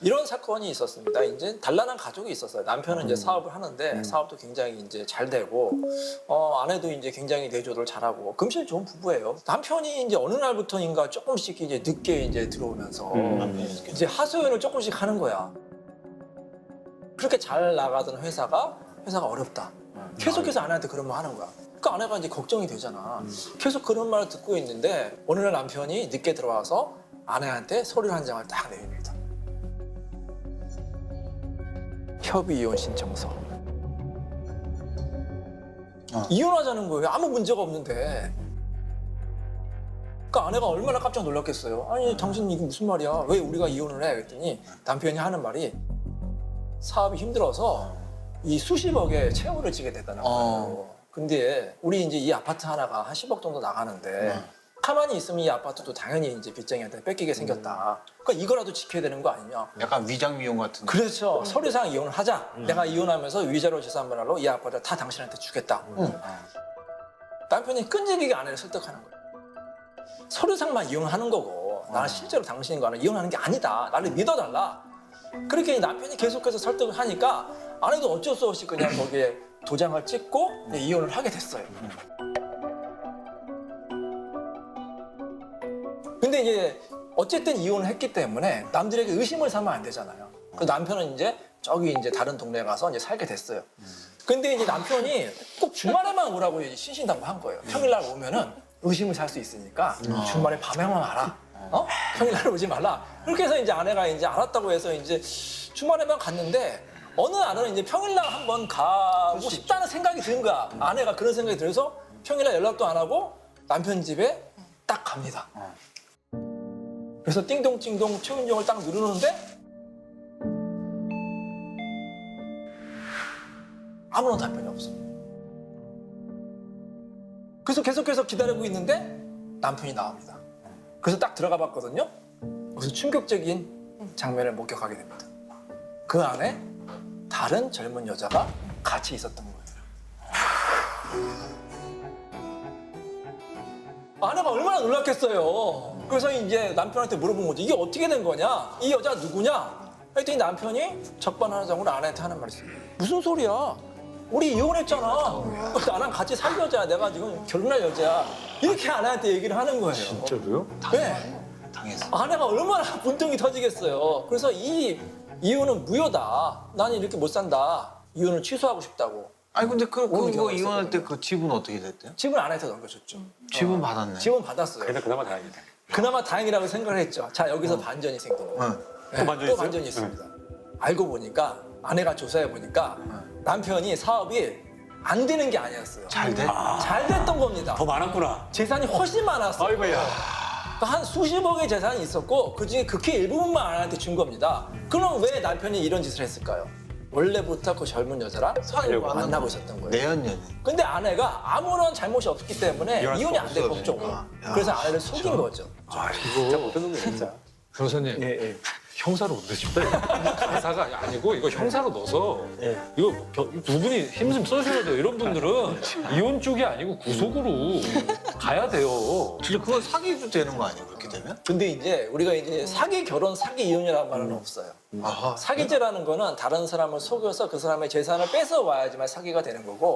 이런 사건이 있었습니다. 이제 단란한 가족이 있었어요. 남편은 이제 사업을 하는데 사업도 굉장히 이제 잘 되고 아내도 이제 굉장히 내조를 잘하고 금실 좋은 부부예요. 남편이 이제 어느 날부터인가 조금씩 이제 늦게 이제 들어오면서 이제 하소연을 조금씩 하는 거야. 그렇게 잘 나가던 회사가 어렵다. 계속해서 아내한테 그런 말 하는 거야. 그러니까 아내가 이제 걱정이 되잖아. 계속 그런 말을 듣고 있는데 어느 날 남편이 늦게 들어와서 아내한테 서류 한 장을 딱 내립니다. 협의 이혼 신청서. 이혼하자는 거예요. 아무 문제가 없는데. 그러니까 아내가 얼마나 깜짝 놀랐겠어요. 아니 당신 이게 무슨 말이야? 왜 우리가 이혼을 해? 그랬더니 남편이 하는 말이 사업이 힘들어서 이 수십억의 채무를 지게 됐다는 거예요. 근데 우리 이제 이 아파트 하나가 한 10억 정도 나가는데 가만히 있으면 이 아파트도 당연히 이제 빚쟁이한테 뺏기게 생겼다. 그러니까 이거라도 지켜야 되는 거 아니냐. 약간 위장미용 같은. 그렇죠. 서류상 이혼을 하자. 내가 이혼하면서 위자료 재산분할로 이 아파트 다 당신한테 주겠다. 남편이 끈질기게 아내를 설득하는 거예요. 서류상만 이혼하는 거고 나는 실제로 당신과는 이혼하는 게 아니다. 나를 믿어달라. 그렇게 남편이 계속해서 설득을 하니까 아내도 어쩔 수 없이 그냥 거기에 도장을 찍고 이혼을 하게 됐어요. 근데 이제 어쨌든 이혼을 했기 때문에 남들에게 의심을 사면 안 되잖아요. 그 남편은 이제 저기 이제 다른 동네에 가서 이제 살게 됐어요. 근데 이제 남편이 꼭 주말에만 오라고 이제 신신당부한 거예요. 평일날 오면은 의심을 살 수 있으니까 주말에 밤에만 와라. 평일날 오지 말라. 그렇게 해서 이제 아내가 이제 알았다고 해서 이제 주말에만 갔는데 어느 날은 이제 평일날 한번 가고 싶다는 생각이 든 거야. 아내가 그런 생각이 들어서 평일날 연락도 안 하고 남편 집에 딱 갑니다. 그래서 띵동띵동 최은정을 딱 누르는데 아무런 답변이 없어. 그래서 계속해서 기다리고 있는데 남편이 나옵니다. 그래서 딱 들어가 봤거든요. 그래서 충격적인 장면을 목격하게 됩니다. 그 안에 다른 젊은 여자가 같이 있었던 거예요. 아내가 얼마나 놀랐겠어요. 그래서 이제 남편한테 물어본 거지. 이게 어떻게 된 거냐? 이 여자 누구냐? 했더니 남편이 적반하장으로 아내한테 하는 말이 있어요. 무슨 소리야? 우리 이혼했잖아. 나랑 같이 살 여자야. 내가 지금 결혼할 여자야. 이렇게 아내한테 얘기를 하는 거예요. 진짜로요? 네. 당했어. 아내가 얼마나 분통이 터지겠어요. 그래서 이 이혼은 무효다. 나는 이렇게 못 산다. 이혼을 취소하고 싶다고. 아니 근데 그거 경우가 이혼할 때 있었거든요. 그 집은 어떻게 됐대요? 집은 아내한테 넘겨줬죠. 집은 받았네. 집은 받았어요. 그나마 다행이다. 그나마 다행이라고 생각을 했죠. 자, 여기서 반전이 생기는 거예요. 네, 또 반전이 또 있어요? 반전이 있습니다. 알고 보니까 아내가 조사해 보니까 남편이 사업이 안 되는 게 아니었어요. 잘 돼? 잘 됐던 겁니다. 더 많았구나. 재산이 훨씬 많았어요. 아이고야. 그러니까 한 수십억의 재산이 있었고 그중에 극히 일부분만 아내한테 준 겁니다. 그럼 왜 남편이 이런 짓을 했을까요? 원래부터 그 젊은 여자랑 만나고 있었던 거예요. 내연녀네. 근데 아내가 아무런 잘못이 없기 때문에 이혼할 이혼이 안 된 수가 거죠. 없으니까. 그래서 아내를 속인 거죠. 진짜 못된 놈이야 진짜. 변호사님, 예. 형사로 넣으십시오. 가사가 아니고 이거 형사로 넣어서 이거 두 분이 힘 좀 써주셔야 돼요. 이런 분들은 이혼 쪽이 아니고 구속으로 가야 돼요. 진짜 그건 사기도 되는 거 아니에요? 그렇게 되면? 근데 이제 우리가 이제 사기 결혼, 사기 이혼이라는 말은 없어요. 아하. 사기죄라는 거는 다른 사람을 속여서 그 사람의 재산을 뺏어 와야지만 사기가 되는 거고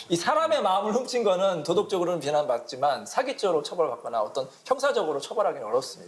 이 사람의 마음을 훔친 거는 도덕적으로는 비난받지만 사기죄로 처벌받거나 어떤 형사적으로 처벌하기는 어렵습니다.